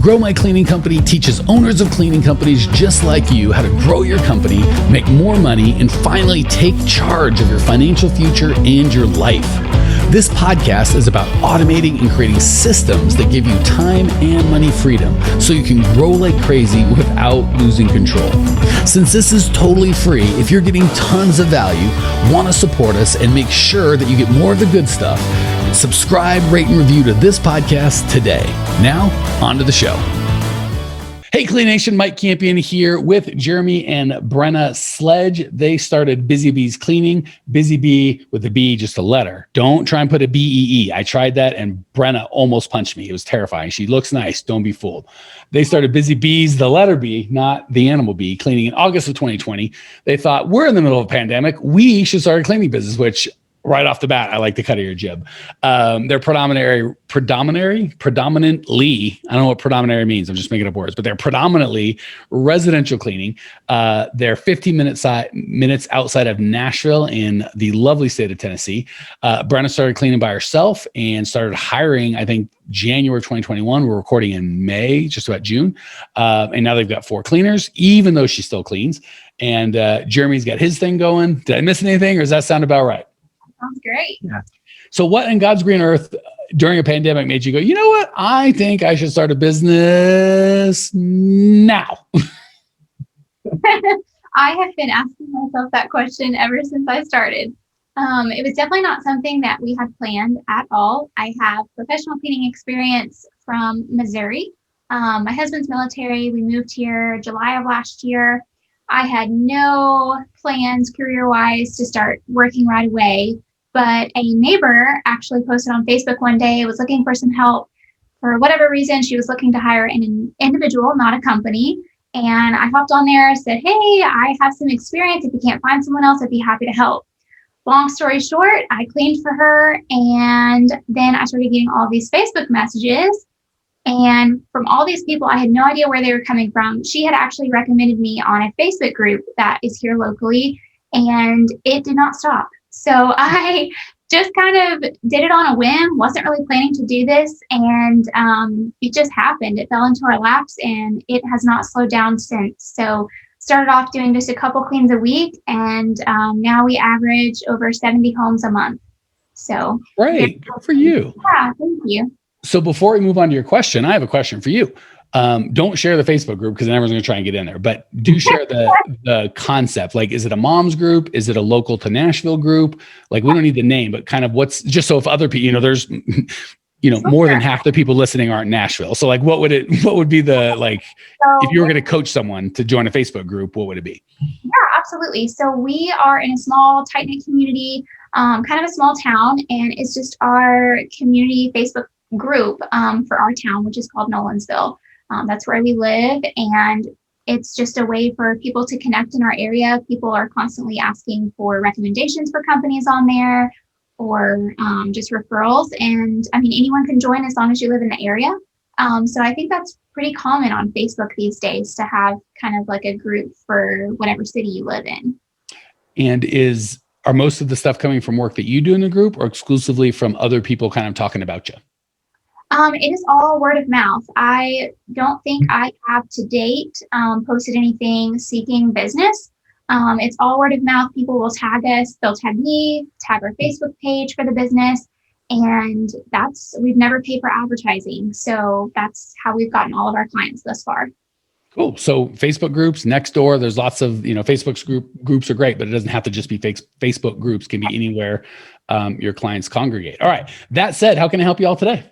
Grow My Cleaning Company teaches owners of cleaning companies just like you how to grow your company, make more money, and finally take charge of your financial future and your life. This podcast is about automating and creating systems that give you time and money freedom so you can grow like crazy without losing control. Since this is totally free, if you're getting tons of value, want to support us and make sure that you get more of the good stuff, subscribe, rate, and review to this podcast today. Now, on to the show. Hey, Clean Nation, Mike Campion here with Jeremy and Brenna Sledge. They started Busy Bees Cleaning. Busy Bee with a B, just a letter. Don't try and put a B-E-E. I tried that and Brenna almost punched me. It was terrifying. She looks nice. Don't be fooled. They started Busy Bees, the letter B, not the animal bee, cleaning in August of 2020. They thought, we're in the middle of a pandemic. We should start a cleaning business, which right off the bat, I like the cut of your jib. They're predominantly, I don't know what predominantly means. I'm just making up words, but they're predominantly residential cleaning. They're 15 minutes outside of Nashville in the lovely state of Tennessee. Brenna started cleaning by herself and started hiring, I think, January 2021. We're recording in May, just about June. And now they've got 4 cleaners, even though she still cleans. And Jeremy's got his thing going. Did I miss anything, or does that sound about right? Sounds great. Yeah. So what in God's green earth during a pandemic made you go, you know what? I think I should start a business now. I have been asking myself that question ever since I started. It was definitely not something that we had planned at all. I have professional cleaning experience from Missouri. My husband's military. We moved here July of last year. I had no plans career-wise to start working right away. But a neighbor actually posted on Facebook one day, was looking for some help. For whatever reason, she was looking to hire an individual, not a company. And I hopped on there, said, hey, I have some experience. If you can't find someone else, I'd be happy to help. Long story short, I cleaned for her. And then I started getting all these Facebook messages. And from all these people, I had no idea where they were coming from. She had actually recommended me on a Facebook group that is here locally, and it did not stop. So I just kind of did it on a whim, wasn't really planning to do this, and it just happened. It fell into our laps, and it has not slowed down since. So started off doing just a couple cleans a week, and now we average over 70 homes a month. So great, good for you. Yeah, thank you. So before we move on to your question, I have a question for you. Don't share the Facebook group because then everyone's going to try and get in there, but do share the concept. Like, is it a mom's group? Is it a local to Nashville group? Like, we don't need the name, but kind of what's just so if other people, there's, more than half the people listening aren't in Nashville. So like, what would be the, like, if you were going to coach someone to join a Facebook group, what would it be? Yeah, absolutely. So we are in a small, tight-knit community, kind of a small town, and it's just our community Facebook group for our town, which is called Nolansville. That's where we live, and it's just a way for people to connect in our area. People are constantly asking for recommendations for companies on there, or just referrals. And I mean, anyone can join as long as you live in the area. So I think that's pretty common on Facebook these days to have kind of like a group for whatever city you live in. And are most of the stuff coming from work that you do in the group, or exclusively from other people kind of talking about you? It is all word of mouth. I don't think I have to date posted anything seeking business. It's all word of mouth. People will tag us. They'll tag me, tag our Facebook page for the business. And we've never paid for advertising. So that's how we've gotten all of our clients thus far. Cool. So Facebook groups, Nextdoor, there's lots of, Facebook's groups are great, but it doesn't have to just be Facebook groups. It can be anywhere your clients congregate. All right. That said, how can I help you all today?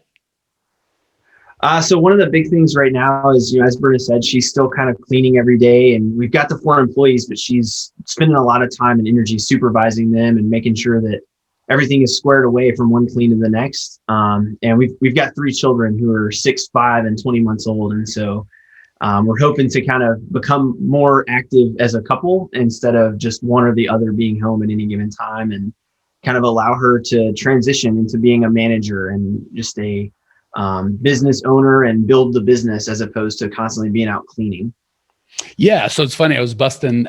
So one of the big things right now is, as Brenna said, she's still kind of cleaning every day, and we've got the 4 employees, but she's spending a lot of time and energy supervising them and making sure that everything is squared away from one clean to the next. And we've got 3 children who are 6, 5, and 20 months old. And so we're hoping to kind of become more active as a couple instead of just one or the other being home at any given time, and kind of allow her to transition into being a manager and just a business owner and build the business as opposed to constantly being out cleaning. Yeah. So it's funny. I was busting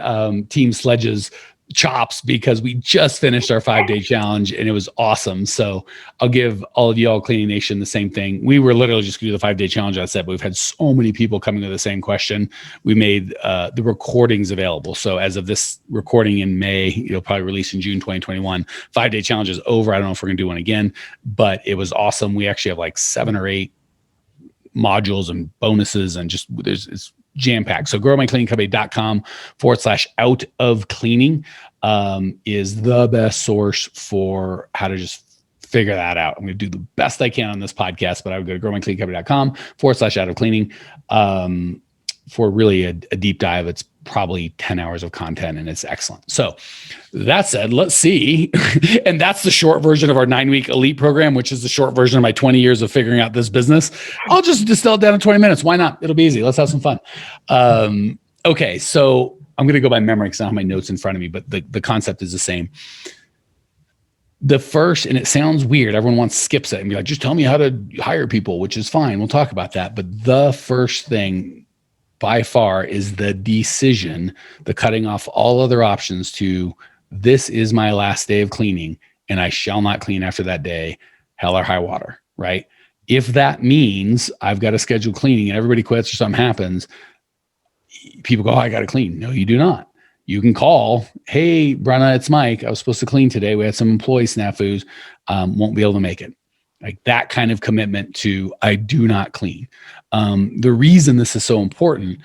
Team Sledge's chops because we just finished our 5-day challenge and it was awesome. So I'll give all of y'all Cleaning Nation the same thing. We were literally just going to do the 5-day challenge, I said, but we've had so many people coming to the same question. We made the recordings available. So as of this recording in May, it'll probably release in June 2021. 5-day challenge is over. I don't know if we're going to do one again, but it was awesome. We actually have like 7 or 8 modules and bonuses and just it's jam-packed. So growmycleaningcompany.com/out of cleaning is the best source for how to just figure that out. I'm going to do the best I can on this podcast, but I would go to growmycleaningcompany.com/out of cleaning for really a deep dive. It's probably 10 hours of content and it's excellent. So that said, let's see. And that's the short version of our 9-week elite program, which is the short version of my 20 years of figuring out this business. I'll just distill it down in 20 minutes. Why not? It'll be easy. Let's have some fun. Okay. So I'm going to go by memory because I don't have my notes in front of me, but the concept is the same. The first, and it sounds weird, everyone skips it and be like, just tell me how to hire people, which is fine. We'll talk about that. But the first thing by far is the decision, the cutting off all other options to this is my last day of cleaning and I shall not clean after that day, hell or high water, right? If that means I've got to schedule cleaning and everybody quits or something happens, people go, oh, I got to clean. No, you do not. You can call, hey, Brenna, it's Mike. I was supposed to clean today. We had some employee snafus, won't be able to make it. Like that kind of commitment to I do not clean. The reason this is so important,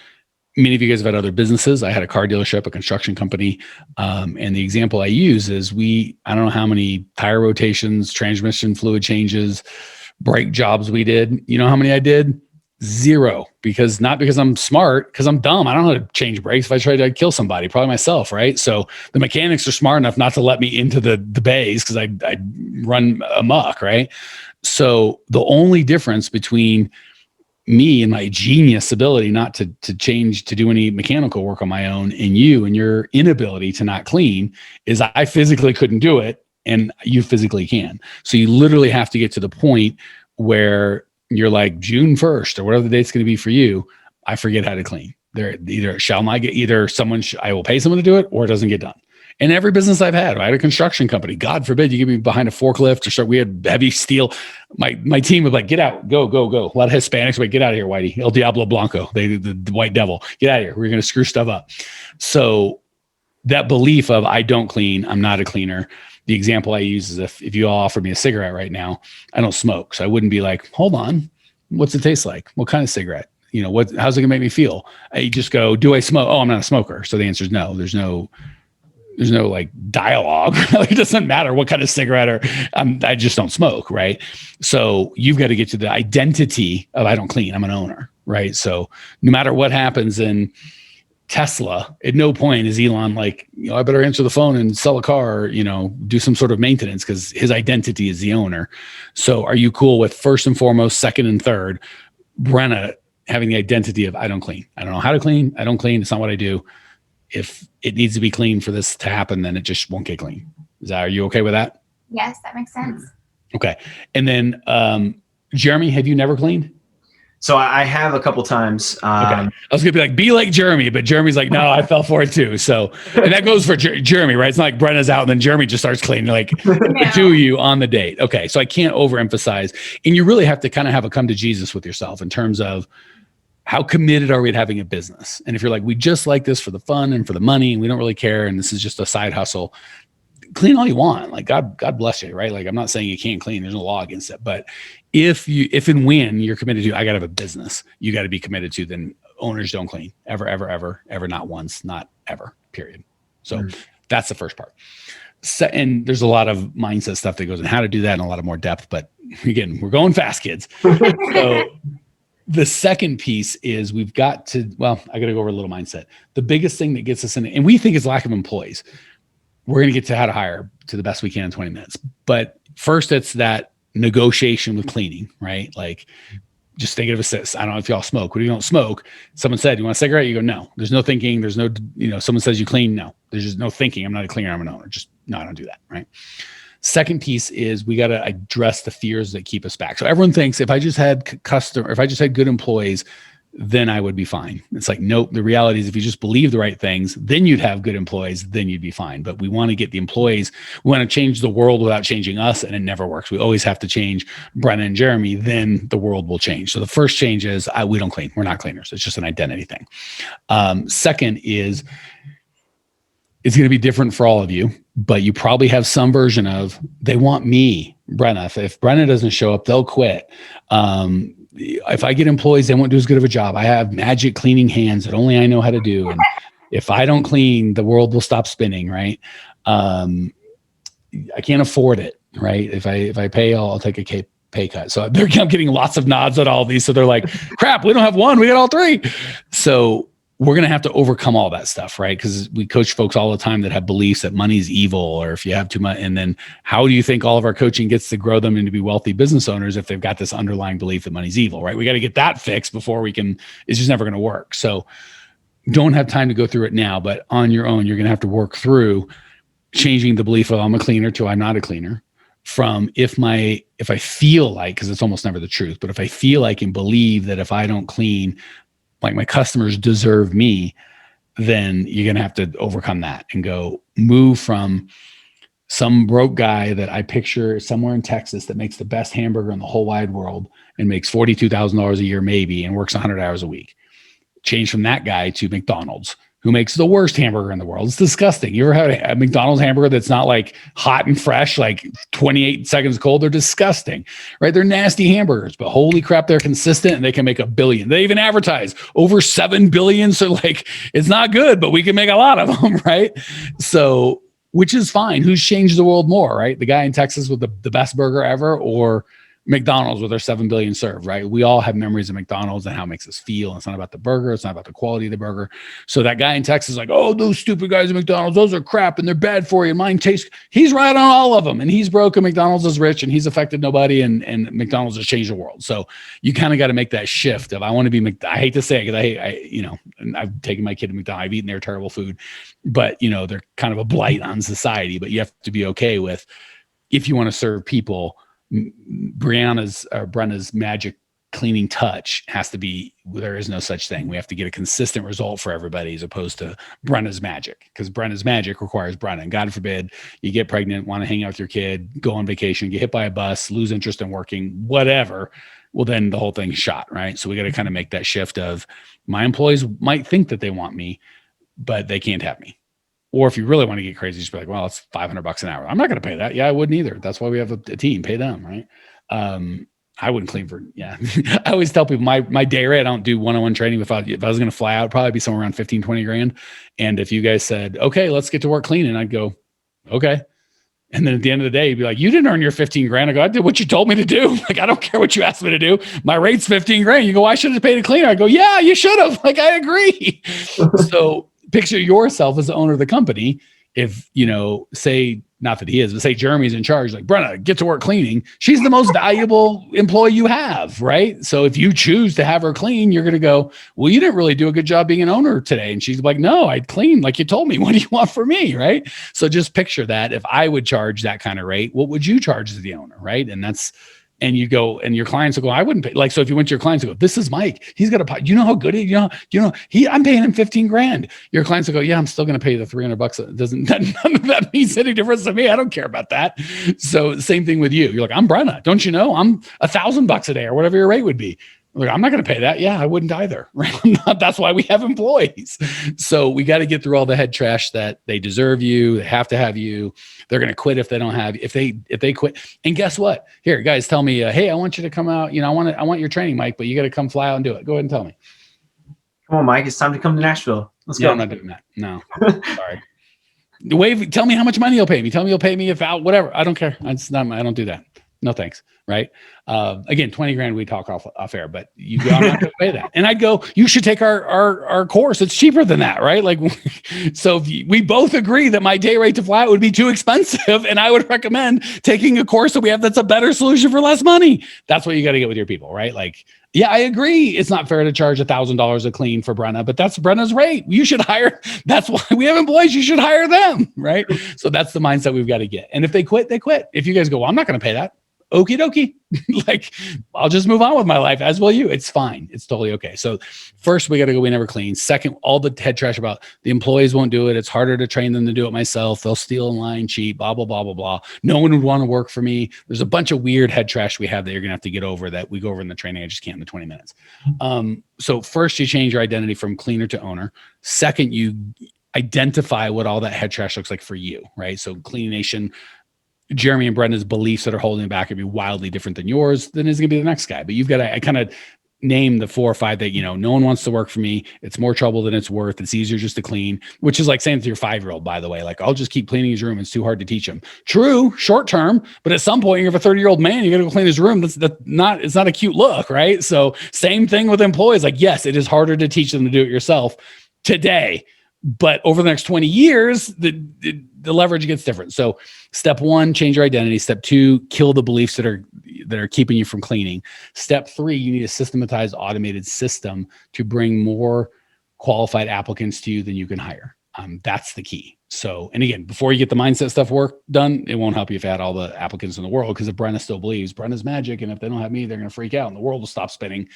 many of you guys have had other businesses. I had a car dealership, a construction company. And the example I use is I don't know how many tire rotations, transmission fluid changes, brake jobs we did. You know how many I did? 0. Not because I'm smart, because I'm dumb. I don't know how to change brakes. If I tried, I'd kill somebody, probably myself, right? So the mechanics are smart enough not to let me into the bays because I'd run amok, right? So the only difference between me and my genius ability not to change, to do any mechanical work on my own, and you and your inability to not clean is I physically couldn't do it and you physically can. So you literally have to get to the point where you're like June 1st or whatever the date's going to be for you. I forget how to clean. I will pay someone to do it or it doesn't get done. And every business I've had, I had a construction company. God forbid you get me behind a forklift we had heavy steel. My team would like, get out, go. A lot of Hispanics would get out of here, Whitey. El Diablo Blanco, the white devil. Get out of here. We're going to screw stuff up. So that belief of I don't clean, I'm not a cleaner. The example I use is if you all offered me a cigarette right now, I don't smoke. So I wouldn't be like, hold on, what's it taste like? What kind of cigarette? How's it gonna make me feel? I just go, do I smoke? Oh, I'm not a smoker. So the answer is no. There's no like dialogue. It doesn't matter what kind of cigarette or I just don't smoke. Right. So you've got to get to the identity of I don't clean. I'm an owner. Right. So no matter what happens in Tesla, at no point is Elon like, I better answer the phone and sell a car or, do some sort of maintenance because his identity is the owner. So are you cool with first and foremost, second and third, Brenna having the identity of I don't clean. I don't know how to clean. I don't clean. It's not what I do. If it needs to be clean for this to happen, then it just won't get clean. Are you okay with that? Yes, that makes sense. Okay. And then, Jeremy, have you never cleaned? So I have a couple times. Okay. I was going to be like Jeremy, but Jeremy's like, no, I fell for it too. So, and that goes for Jeremy, right? It's not like Brenna's out and then Jeremy just starts cleaning, like do you on the date. Okay. So I can't overemphasize. And you really have to kind of have a come to Jesus with yourself in terms of how committed are we to having a business? And if you're like, we just like this for the fun and for the money and we don't really care, and this is just a side hustle, clean all you want. Like God bless you, right? Like I'm not saying you can't clean. There's no law against it. But if and when you're committed to, I got to have a business, you got to be committed to, then owners don't clean ever, ever, ever, ever, not once, not ever, period. So that's the first part. And there's a lot of mindset stuff that goes in how to do that and a lot of more depth. But again, we're going fast, kids. So the second piece is I got to go over a little mindset. The biggest thing that gets us in, and we think is lack of employees. We're going to get to how to hire to the best we can in 20 minutes. But first, it's that negotiation with cleaning, right? Like just think of it. I don't know if y'all smoke. When you don't smoke, someone said, you want a cigarette? You go, no. There's no thinking. There's no, someone says you clean. No, there's just no thinking. I'm not a cleaner. I'm an owner. Just, no, I don't do that, right? Second piece is we got to address the fears that keep us back. So everyone thinks if I just had good employees, then I would be fine. It's like, nope. The reality is if you just believe the right things, then you'd have good employees, then you'd be fine. But we want to get the employees, we want to change the world without changing us. And it never works. We always have to change Brenna and Jeremy, then the world will change. So the first change is we don't clean. We're not cleaners. It's just an identity thing. Second is it's going to be different for all of you, but you probably have some version of, they want me, Brenna. If Brenna doesn't show up, they'll quit. If I get employees, they won't do as good of a job. I have magic cleaning hands that only I know how to do. And if I don't clean, the world will stop spinning, right? I can't afford it, right? If I pay, I'll take a pay cut. So I'm getting lots of nods at all these. So they're like, crap, we don't have one, we got all three. So we're going to have to overcome all that stuff, right? Because we coach folks all the time that have beliefs that money's evil, or if you have too much. And then how do you think all of our coaching gets to grow them into be wealthy business owners if they've got this underlying belief that money's evil, right? We got to get that fixed before we can, it's just never going to work. So don't have time to go through it now, but on your own, you're going to have to work through changing the belief of I'm a cleaner to I'm not a cleaner. From if I feel like, because it's almost never the truth, but if I feel like and believe that if I don't clean, like my customers deserve me, then you're going to have to overcome that and move from some broke guy that I picture somewhere in Texas that makes the best hamburger in the whole wide world and makes $42,000 a year maybe and works 100 hours a week. Change from that guy to McDonald's, who makes the worst hamburger in the world. It's disgusting. You ever had a McDonald's hamburger that's not like hot and fresh, like 28 seconds cold? They're disgusting, right? They're nasty hamburgers, but holy crap, they're consistent and they can make $1 billion. They even advertise over 7 billion. So like, it's not good, but we can make a lot of them, right? So, which is fine. Who's changed the world more, right? The guy in Texas with the best burger ever, or McDonald's with their 7 billion served, right? We all have memories of McDonald's and how it makes us feel. It's not about the burger. It's not about the quality of the burger. So that guy in Texas is like, oh, those stupid guys at McDonald's, those are crap and they're bad for you. And mine tastes, he's right on all of them. And he's broke and McDonald's is rich and he's affected nobody. And McDonald's has changed the world. So you kind of got to make that shift of, I want to be, I hate to say it because and I've taken my kid to McDonald's, I've eaten their terrible food, but they're kind of a blight on society, but you have to be okay with, if you want to serve people, Brenna's magic cleaning touch has to be, there is no such thing. We have to get a consistent result for everybody as opposed to Brenna's magic, because Brenna's magic requires Brenna. And God forbid you get pregnant, want to hang out with your kid, go on vacation, get hit by a bus, lose interest in working, whatever. Well, then the whole thing's shot, right? So we got to kind of make that shift of, my employees might think that they want me, but they can't have me. Or if you really want to get crazy, just be like, well, it's $500 an hour. I'm not going to pay that. Yeah, I wouldn't either. That's why we have a team, pay them, right? I wouldn't clean for, I always tell people my day rate, I don't do one-on-one training. If I was going to fly out, it'd probably be somewhere around 15, 20 grand. And if you guys said, okay, let's get to work cleaning, I'd go, okay. And then at the end of the day, you'd be like, you didn't earn your 15 grand. I go, I did what you told me to do. Like, I don't care what you asked me to do. My rate's 15 grand. You go, why should I pay a cleaner? I go, yeah, you should have. Like, I agree. So picture yourself as the owner of the company. If, say, not that he is, but say Jeremy's in charge, like, Brenna, get to work cleaning. She's the most valuable employee you have, right? So if you choose to have her clean, you're going to go, well, you didn't really do a good job being an owner today. And she's like, no, I'd clean like you told me. What do you want from me, right? So just picture that. If I would charge that kind of rate, what would you charge as the owner, right? And you go, and your clients will go, I wouldn't pay. Like, so if you went to your clients and go, this is Mike, he's got a, you know how good he, I'm paying him 15 grand. Your clients will go, yeah, I'm still going to pay the $300. It doesn't, none of that means any difference to me. I don't care about that. So same thing with you. You're like, I'm Brenna. Don't you know? I'm $1,000 a day or whatever your rate would be. Like, I'm not going to pay that. Yeah, I wouldn't either. Right? That's why we have employees. So we got to get through all the head trash that they deserve you. They have to have you. They're going to quit if they don't have you. If they quit. And guess what? Here, guys, tell me, hey, I want you to come out. I want your training, Mike, but you got to come fly out and do it. Go ahead and tell me. Come on, Mike. It's time to come to Nashville. Let's go. I'm not doing that. No, sorry. Tell me how much money you'll pay me. Tell me you'll pay me whatever. I don't care. I don't do that. No, thanks. Right. Again, 20 grand, we talk off air, but you go, I'm not going to pay that. And I'd go, you should take our course. It's cheaper than that. Right. Like, so we both agree that my day rate to fly out would be too expensive. And I would recommend taking a course that we have that's a better solution for less money. That's what you got to get with your people, right? Like, yeah, I agree. It's not fair to charge $1,000 a clean for Brenna, but that's Brenna's rate. You should hire. That's why we have employees. You should hire them. Right. So that's the mindset we've got to get. And if they quit, they quit. If you guys go, well, I'm not going to pay that. okie dokie. Like, I'll just move on with my life, as will you. It's fine. It's totally okay. So first, we got to go, we never clean. Second, all the head trash about the employees won't do it. It's harder to train them to do it myself. They'll steal and lie and cheat, blah, blah, blah, blah, blah. No one would want to work for me. There's a bunch of weird head trash we have that you're going to have to get over that we go over in the training. I just can't in the 20 minutes. So first, you change your identity from cleaner to owner. Second, you identify what all that head trash looks like for you, right? So Cleaning Nation, Jeremy and Brenda's beliefs that are holding back could be wildly different than yours, then is going to be the next guy. But you've got to kind of name the 4 or 5 that, no one wants to work for me. It's more trouble than it's worth. It's easier just to clean, which is like saying to your 5-year-old, by the way, like, I'll just keep cleaning his room. It's too hard to teach him. True, short term, but at some point you have a 30-year-old man, you got to go clean his room. It's not a cute look, right? So same thing with employees. Like, yes, it is harder to teach them to do it yourself today, but over the next 20 years, the leverage gets different. So step 1, change your identity. Step 2, kill the beliefs that are keeping you from cleaning. Step 3, you need a systematized, automated system to bring more qualified applicants to you than you can hire. That's the key. So, and again, before you get the mindset stuff work done, it won't help you if you had all the applicants in the world, because if Brenna still believes Brenna's magic, and if they don't have me, they're going to freak out and the world will stop spinning.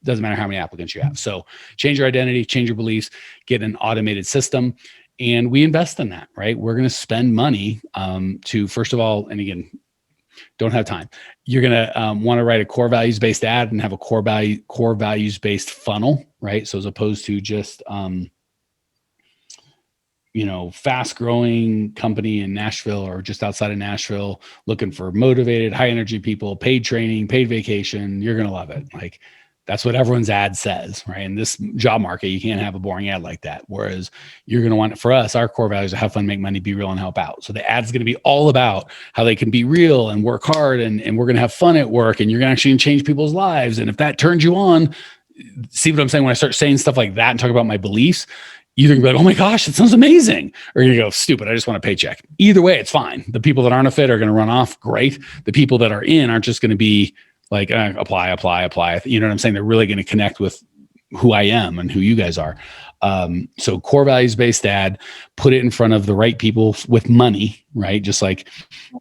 Doesn't matter how many applicants you have. So change your identity, change your beliefs, get an automated system. And we invest in that, right? We're going to spend money to, first of all, and again, don't have time. You're going to want to write a core values-based ad and have a core values-based funnel, right? So as opposed to just, fast growing company in Nashville or just outside of Nashville, looking for motivated, high energy people, paid training, paid vacation, you're going to love it. Like, that's what everyone's ad says, right? In this job market, you can't have a boring ad like that. Whereas you're going to want, for us, our core values are have fun, make money, be real, and help out. So the ad's going to be all about how they can be real and work hard, and we're going to have fun at work, and you're going to actually change people's lives. And if that turns you on, see what I'm saying? When I start saying stuff like that and talk about my beliefs, you're going to be like, oh my gosh, that sounds amazing. Or you're going to go, stupid, I just want a paycheck. Either way, it's fine. The people that aren't a fit are going to run off. Great. The people that are in aren't just going to be like, apply. You know what I'm saying? They're really going to connect with who I am and who you guys are. So core values based ad, put it in front of the right people with money, right? Just like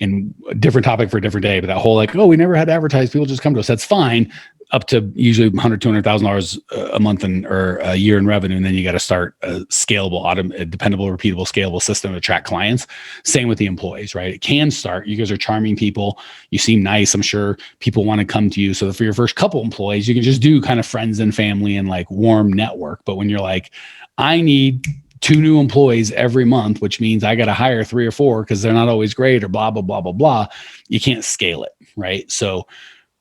in a different topic for a different day, but that whole like, oh, we never had to advertise, people just come to us. That's fine. Up to usually $100,000, $200,000 a month or a year in revenue. And then you got to start a scalable, dependable, repeatable, scalable system to attract clients. Same with the employees, right? It can start. You guys are charming people. You seem nice. I'm sure people want to come to you. So for your first couple employees, you can just do kind of friends and family and like warm network. But when you're like, I need 2 new employees every month, which means I got to hire 3 or 4 because they're not always great or blah, blah, blah, blah, blah. You can't scale it, right? So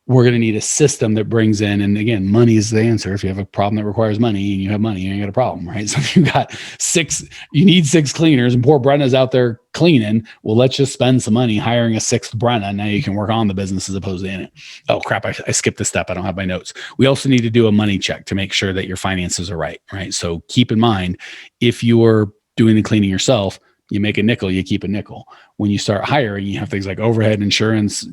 we're going to need a system that brings in, and again, money is the answer. If you have a problem that requires money and you have money, you ain't got a problem, right? So if you got 6, you need 6 cleaners and poor Brenna's out there cleaning. Well, let's just spend some money hiring a 6th Brenna. Now you can work on the business as opposed to in it. Oh crap. I skipped a step. I don't have my notes. We also need to do a money check to make sure that your finances are right? So keep in mind, if you're doing the cleaning yourself, you make a nickel, you keep a nickel. When you start hiring, you have things like overhead, insurance,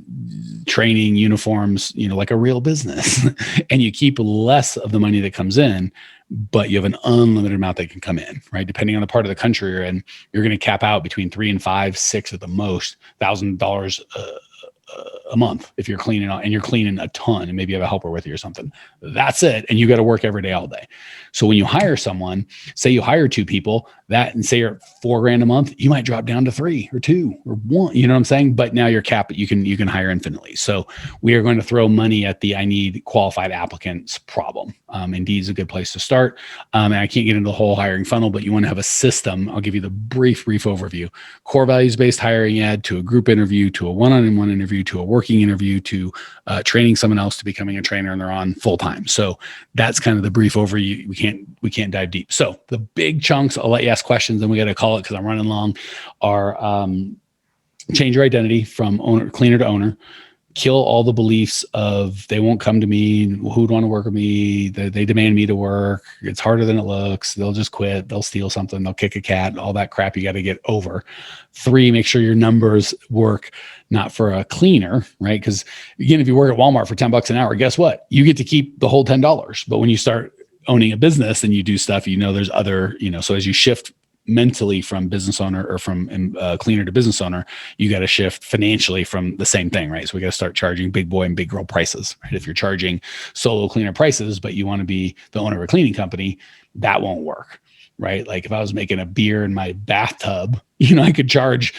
training, uniforms, like a real business. And you keep less of the money that comes in, but you have an unlimited amount that can come in, right? Depending on the part of the country you're in, you're going to cap out between $3 and $5, $6 at the most, $1,000 a month if you're cleaning and you're cleaning a ton and maybe you have a helper with you or something. That's it. And you got to work every day, all day. So when you hire someone, say you hire 2 people, and say you're at $4,000 a month, you might drop down to 3 or 2 or 1, you know what I'm saying? But now you're capped, you can hire infinitely. So we are going to throw money at the I need qualified applicants problem. Indeed is a good place to start. And I can't get into the whole hiring funnel, but you want to have a system. I'll give you the brief overview. Core values-based hiring ad, to a group interview, to a one-on-one interview, to a working interview, to training someone else to becoming a trainer, and they're on full time. So that's kind of the brief overview. We can't dive deep. So the big chunks, I'll let you ask questions, and we got to call it because I'm running long, are change your identity from cleaner to owner, kill all the beliefs of they won't come to me, who'd want to work with me, they demand me to work, it's harder than it looks, they'll just quit, they'll steal something, they'll kick a cat, all that crap you got to get over. 3, make sure your numbers work not for a cleaner, right? Because again, if you work at Walmart for $10 an hour, guess what? You get to keep the whole $10. But when you start owning a business and you do stuff, there's other, so as you shift mentally from business owner or from cleaner to business owner, you got to shift financially from the same thing, right? So we got to start charging big boy and big girl prices, right? If you're charging solo cleaner prices, but you want to be the owner of a cleaning company, that won't work, right? Like if I was making a beer in my bathtub, I could charge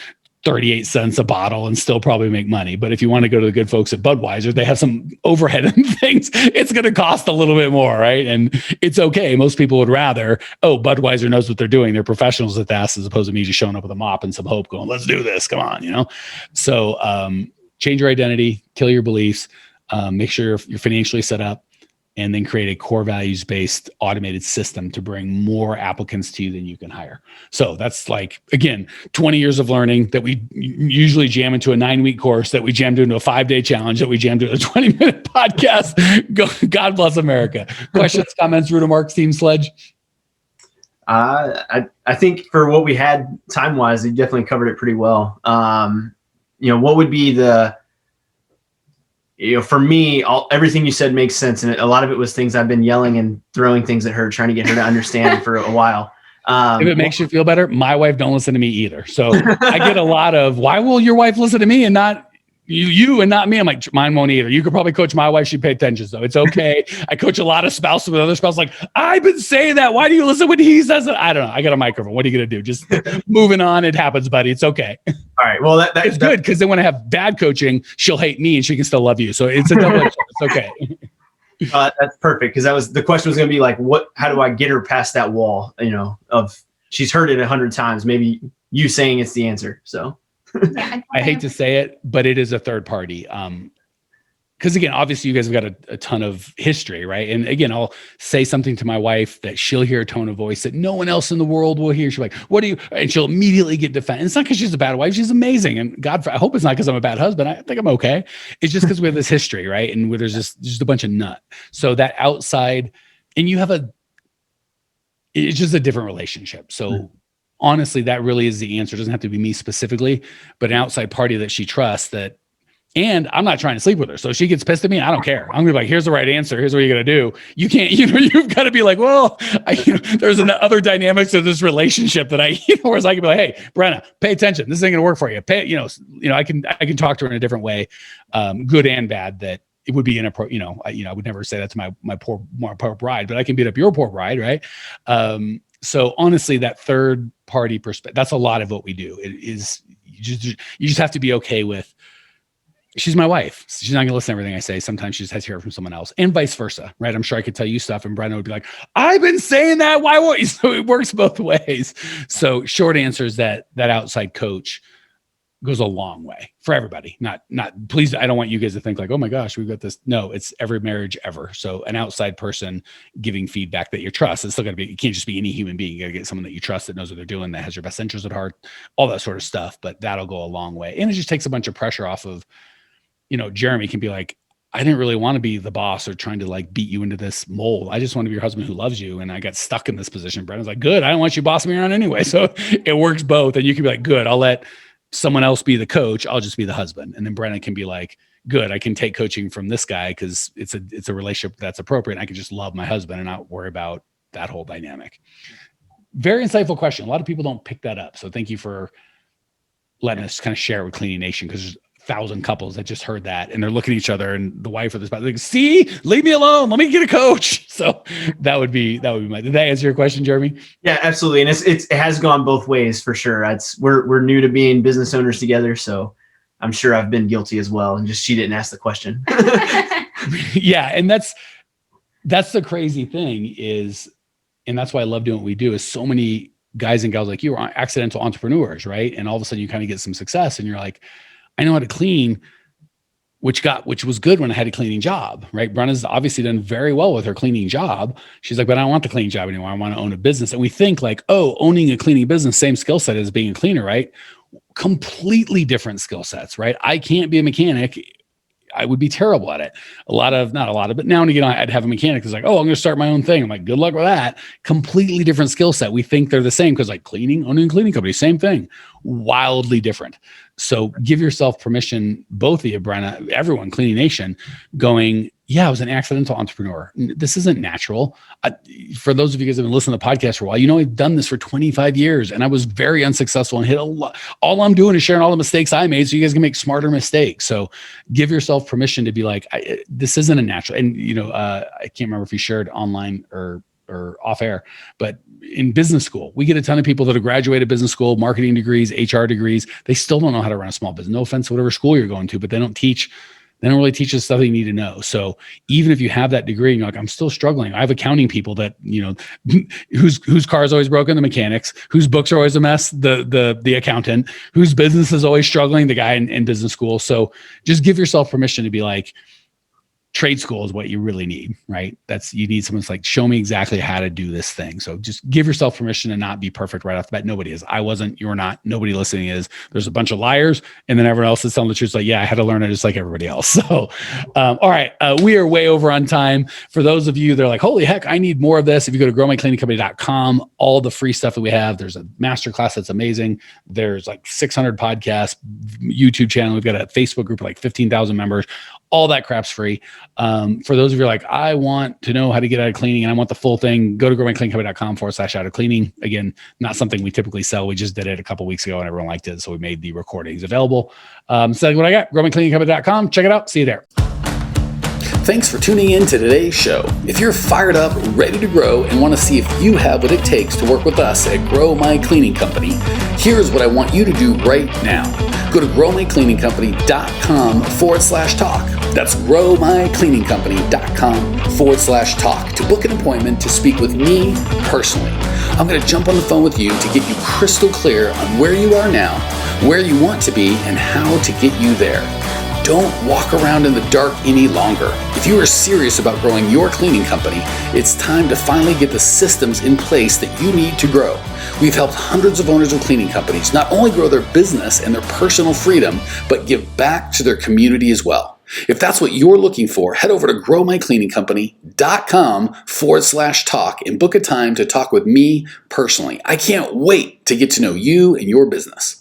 38 cents a bottle and still probably make money. But if you want to go to the good folks at Budweiser, they have some overhead and things. It's going to cost a little bit more, right? And it's okay. Most people would rather, Budweiser knows what they're doing. They're professionals at this, as opposed to me just showing up with a mop and some hope going, let's do this. Come on, So change your identity, kill your beliefs, make sure you're financially set up, and then create a core values-based automated system to bring more applicants to you than you can hire. So that's like, again, 20 years of learning that we usually jam into a 9-week course, that we jammed into a 5-day challenge, that we jammed into a 20-minute podcast. God bless America. Questions, comments, root of Mark's team, Sledge? I think for what we had time-wise, you definitely covered it pretty well. What would be for me, everything you said makes sense. And a lot of it was things I've been yelling and throwing things at her, trying to get her to understand for a while. If it makes you feel better, my wife don't listen to me either. So I get a lot of, why will your wife listen to me and not you and not me? I'm like, mine won't either. You could probably coach my wife. She'd pay attention. So it's okay. I coach a lot of spouses with other spouses. Like, I've been saying that. Why do you listen when he says it? I don't know. I got a microphone. What are you going to do? Just moving on. It happens, buddy. It's okay. All right. Well, it's good, because then when I have bad coaching, she'll hate me and she can still love you. So it's a double-edged sword. It's okay. That's perfect. Because the question was going to be like, how do I get her past that wall? Of she's heard it 100 times. Maybe you saying it's the answer. So. Yeah, I hate to say it, but it is a third party. Because again, obviously you guys have got a ton of history, right? And again, I'll say something to my wife that she'll hear a tone of voice that no one else in the world will hear. She's like, what do you, and she'll immediately get defensive. It's not because she's a bad wife. She's amazing. And I hope it's not because I'm a bad husband. I think I'm okay. It's just because we have this history, right? And where there's just a bunch of nut. So that outside, and it's just a different relationship. So honestly, that really is the answer. It doesn't have to be me specifically, but an outside party that she trusts and I'm not trying to sleep with her. So if she gets pissed at me, I don't care. I'm gonna be like, here's the right answer. Here's what you're gonna do. You can't, you've got to be like, well, there's other dynamics of this relationship that whereas I can be like, hey, Brenna, pay attention. This ain't gonna work for you. I can talk to her in a different way, good and bad, that it would be inappropriate. I would never say that to my poor bride, but I can beat up your poor bride, right? So honestly, that third party perspective, that's a lot of what we do. It is, you just have to be okay with, she's my wife. She's not going to listen to everything I say. Sometimes she just has to hear it from someone else, and vice versa, right? I'm sure I could tell you stuff and Brenna would be like, I've been saying that. Why won't you? So it works both ways. So short answer is that outside coach goes a long way for everybody. Not please. I don't want you guys to think like, oh my gosh, we've got this. No, it's every marriage ever. So an outside person giving feedback that you trust. It's still got to be, it can't just be any human being. You got to get someone that you trust, that knows what they're doing, that has your best interest at heart, all that sort of stuff. But that'll go a long way. And it just takes a bunch of pressure off of, Jeremy can be like, I didn't really want to be the boss or trying to like beat you into this mold. I just want to be your husband who loves you. And I got stuck in this position. Brendan's like, good. I don't want you bossing me around anyway. So it works both. And you can be like, good, I'll let someone else be the coach. I'll just be the husband. And then Brendan can be like, good, I can take coaching from this guy because it's a relationship that's appropriate. And I can just love my husband and not worry about that whole dynamic. Very insightful question. A lot of people don't pick that up. So thank you for letting us kind of share with Cleaning Nation, because there's 1,000 couples that just heard that and they're looking at each other, and the wife or the spouse like, see, leave me alone. Let me get a coach. So that would be did that answer your question, Jeremy? Yeah, absolutely. And it has gone both ways for sure. We're new to being business owners together. So I'm sure I've been guilty as well. And just, she didn't ask the question. Yeah. And that's the crazy thing is, and that's why I love doing what we do, is so many guys and gals like you are accidental entrepreneurs, right? And all of a sudden you kind of get some success and you're like, I know how to clean, which was good when I had a cleaning job, right? Brenna's obviously done very well with her cleaning job. She's like, but I don't want the cleaning job anymore. I want to own a business. And we think like, oh, owning a cleaning business, same skill set as being a cleaner, right? Completely different skill sets, right? I can't be a mechanic. I would be terrible at it. Not a lot of, but now and again, I'd have a mechanic who's like, oh, I'm going to start my own thing. I'm like, good luck with that. Completely different skill set. We think they're the same because like owning a cleaning company, same thing, wildly different. So give yourself permission, both of you, Brenna, everyone, Cleaning Nation, going, Yeah, I was an accidental entrepreneur. This isn't natural. For those of you guys that have been listening to the podcast for a while, I've done this for 25 years and I was very unsuccessful and hit a lot. All I'm doing is sharing all the mistakes I made so you guys can make smarter mistakes. So give yourself permission to be like, this isn't a natural. And, I can't remember if you shared online or off air, but in business school, we get a ton of people that have graduated business school, marketing degrees, HR degrees. They still don't know how to run a small business. No offense to whatever school you're going to, but they don't really teach us stuff you need to know. So even if you have that degree and you're like, I'm still struggling. I have accounting people that, whose car is always broken, the mechanics, whose books are always a mess, the accountant, whose business is always struggling, the guy in business school. So just give yourself permission to be like, trade school is what you really need, right? You need someone that's like, show me exactly how to do this thing. So just give yourself permission to not be perfect right off the bat. Nobody is. I wasn't, you're not, nobody listening is. There's a bunch of liars. And then everyone else is telling the truth. It's like, yeah, I had to learn it just like everybody else. So, all right. We are way over on time. For those of you that are like, holy heck, I need more of this. If you go to growmycleaningcompany.com, all the free stuff that we have, there's a masterclass that's amazing. There's like 600 podcasts, YouTube channel. We've got a Facebook group of like 15,000 members. All that crap's free. For those of you like, I want to know how to get out of cleaning and I want the full thing, go to growmycleaningcompany.com/out of cleaning. Again, not something we typically sell. We just did it a couple weeks ago and everyone liked it. So we made the recordings available. So that's what I got, growmycleaningcompany.com. Check it out. See you there. Thanks for tuning in to today's show. If you're fired up, ready to grow, and want to see if you have what it takes to work with us at Grow My Cleaning Company, here's what I want you to do right now. Go to growmycleaningcompany.com/talk. That's growmycleaningcompany.com/talk to book an appointment to speak with me personally. I'm going to jump on the phone with you to get you crystal clear on where you are now, where you want to be, and how to get you there. Don't walk around in the dark any longer. If you are serious about growing your cleaning company, it's time to finally get the systems in place that you need to grow. We've helped hundreds of owners of cleaning companies not only grow their business and their personal freedom, but give back to their community as well. If that's what you're looking for, head over to growmycleaningcompany.com/talk and book a time to talk with me personally. I can't wait to get to know you and your business.